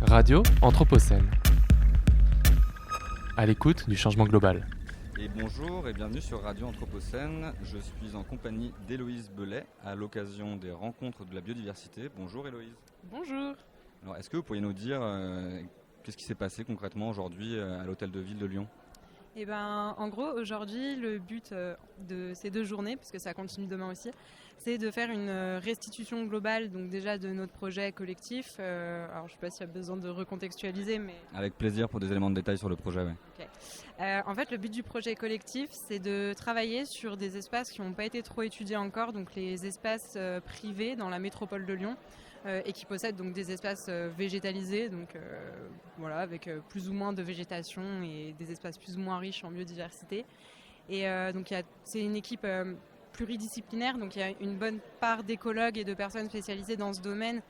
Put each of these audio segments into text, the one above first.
Radio Anthropocène. À l'écoute du changement global. Et bonjour et bienvenue sur Radio Anthropocène. Je suis en compagnie d'Héloïse Belay à l'occasion des rencontres de la biodiversité. Bonjour Héloïse. Bonjour. Alors, est-ce que vous pourriez nous dire qu'est-ce qui s'est passé concrètement aujourd'hui à l'hôtel de ville de Lyon ? Eh ben, en gros, aujourd'hui, le but de ces 2 journées, puisque ça continue demain aussi, c'est de faire une restitution globale, donc déjà de notre projet collectif. Alors, je ne sais pas s'il y a besoin de recontextualiser, mais... Avec plaisir pour des éléments de détail sur le projet, oui. Okay. En fait, le but du projet collectif, c'est de travailler sur des espaces qui n'ont pas été trop étudiés encore, donc les espaces privés dans la métropole de Lyon. Et qui possèdent donc des espaces végétalisés, donc voilà, avec plus ou moins de végétation et des espaces plus ou moins riches en biodiversité. Et donc c'est une équipe pluridisciplinaire, donc il y a une bonne part d'écologues et de personnes spécialisées dans ce domaine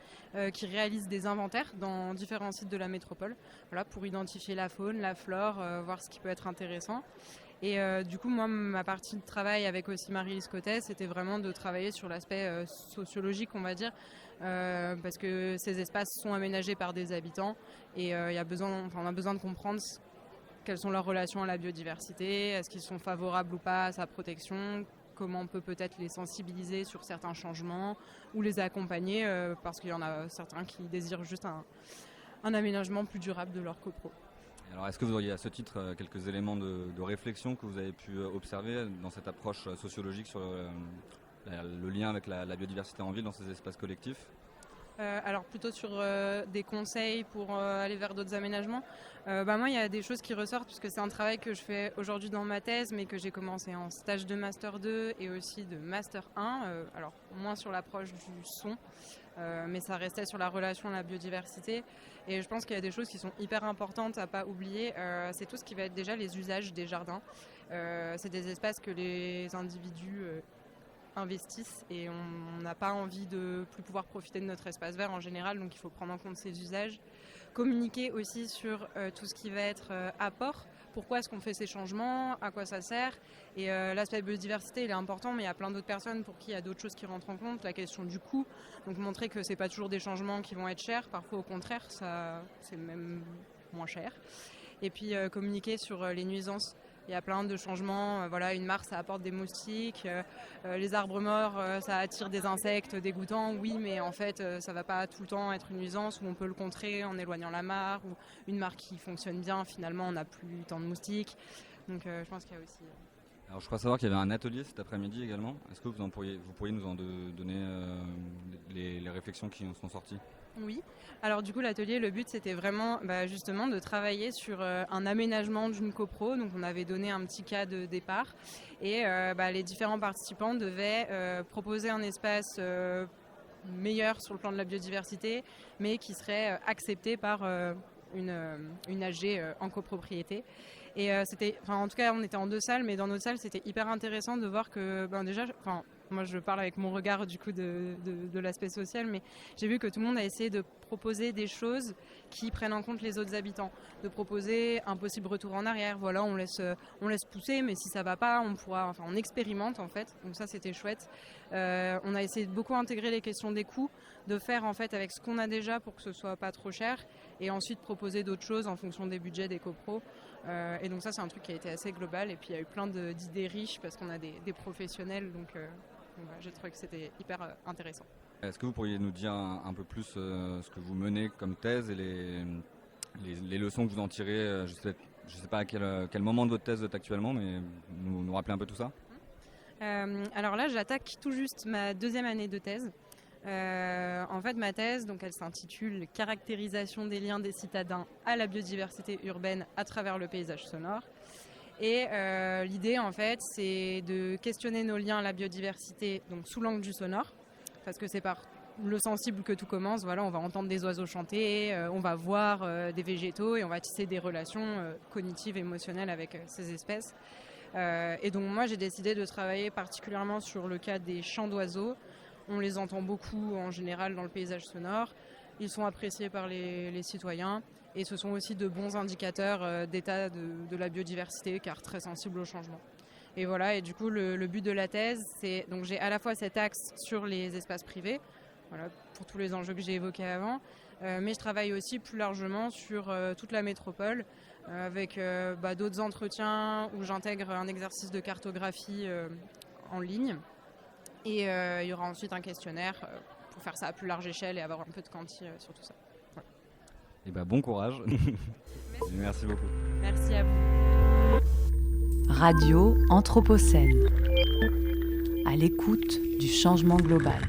qui réalisent des inventaires dans différents sites de la métropole, voilà, pour identifier la faune, la flore, voir ce qui peut être intéressant. Et du coup, moi, ma partie de travail avec aussi Marie-Lise Cotet, c'était vraiment de travailler sur l'aspect sociologique, on va dire, parce que ces espaces sont aménagés par des habitants et on a besoin de comprendre quelles sont leurs relations à la biodiversité, est-ce qu'ils sont favorables ou pas à sa protection, comment on peut peut-être les sensibiliser sur certains changements ou les accompagner, parce qu'il y en a certains qui désirent juste un aménagement plus durable de leur copro. Alors, est-ce que vous auriez à ce titre quelques éléments de réflexion que vous avez pu observer dans cette approche sociologique sur le lien avec la biodiversité en ville dans ces espaces collectifs ? Alors plutôt sur des conseils pour aller vers d'autres aménagements. Moi, il y a des choses qui ressortent puisque c'est un travail que je fais aujourd'hui dans ma thèse, mais que j'ai commencé en stage de Master 2 et aussi de Master 1. Alors moins sur l'approche du son, mais ça restait sur la relation à la biodiversité. Et je pense qu'il y a des choses qui sont hyper importantes à pas oublier. C'est tout ce qui va être déjà les usages des jardins. C'est des espaces que les individus investissent et on n'a pas envie de plus pouvoir profiter de notre espace vert en général, donc il faut prendre en compte ces usages. Communiquer aussi sur tout ce qui va être apport, pourquoi est-ce qu'on fait ces changements, à quoi ça sert, et l'aspect biodiversité il est important, mais il y a plein d'autres personnes pour qui il y a d'autres choses qui rentrent en compte, la question du coût, donc montrer que c'est pas toujours des changements qui vont être chers, parfois au contraire ça c'est même moins cher, et puis communiquer sur les nuisances. Il y a plein de changements, voilà, une mare ça apporte des moustiques, les arbres morts ça attire des insectes dégoûtants, oui mais en fait ça va pas tout le temps être une nuisance, ou on peut le contrer en éloignant la mare, ou une mare qui fonctionne bien, finalement on n'a plus tant de moustiques, donc je pense qu'il y a aussi... Alors je crois savoir qu'il y avait un atelier cet après-midi également, est-ce que vous pourriez nous en donner les réflexions qui en sont sorties ? Oui, alors du coup l'atelier, le but c'était vraiment justement de travailler sur un aménagement d'une copro, donc on avait donné un petit cas de départ et les différents participants devaient proposer un espace meilleur sur le plan de la biodiversité, mais qui serait accepté par une AG en copropriété. Et en tout cas on était en 2 salles, mais dans notre salle c'était hyper intéressant de voir que déjà, moi je parle avec mon regard du coup de l'aspect social, mais j'ai vu que tout le monde a essayé de proposer des choses qui prennent en compte les autres habitants, de proposer un possible retour en arrière, voilà, on laisse pousser, mais si ça va pas, on expérimente en fait, donc ça c'était chouette. On a essayé de beaucoup intégrer les questions des coûts, de faire en fait avec ce qu'on a déjà pour que ce soit pas trop cher, et ensuite proposer d'autres choses en fonction des budgets des copros. Et donc ça c'est un truc qui a été assez global, et puis il y a eu plein d'idées riches parce qu'on a des professionnels, donc j'ai trouvé que c'était hyper intéressant. Est-ce que vous pourriez nous dire un peu plus ce que vous menez comme thèse et les leçons que vous en tirez, je sais pas à quel moment de votre thèse vous êtes actuellement, mais nous rappeler un peu tout ça ? Alors là j'attaque tout juste ma 2e année de thèse. En fait ma thèse donc, elle s'intitule « Caractérisation des liens des citadins à la biodiversité urbaine à travers le paysage sonore ». Et l'idée en fait c'est de questionner nos liens à la biodiversité donc, sous l'angle du sonore, parce que c'est par le sensible que tout commence, voilà, on va entendre des oiseaux chanter, on va voir des végétaux et on va tisser des relations cognitives, émotionnelles avec ces espèces. Et donc moi j'ai décidé de travailler particulièrement sur le cas des chants d'oiseaux. On les entend beaucoup en général dans le paysage sonore, ils sont appréciés par les citoyens et ce sont aussi de bons indicateurs d'état de la biodiversité car très sensibles au changement. Et voilà, et du coup le but de la thèse, c'est donc j'ai à la fois cet axe sur les espaces privés, voilà, pour tous les enjeux que j'ai évoqués avant, Mais je travaille aussi plus largement sur toute la métropole avec d'autres entretiens où j'intègre un exercice de cartographie en ligne. Et il y aura ensuite un questionnaire pour faire ça à plus large échelle et avoir un peu de quanti sur tout ça. Voilà. Et bon courage. Merci beaucoup. Merci à vous. Radio Anthropocène, à l'écoute du changement global.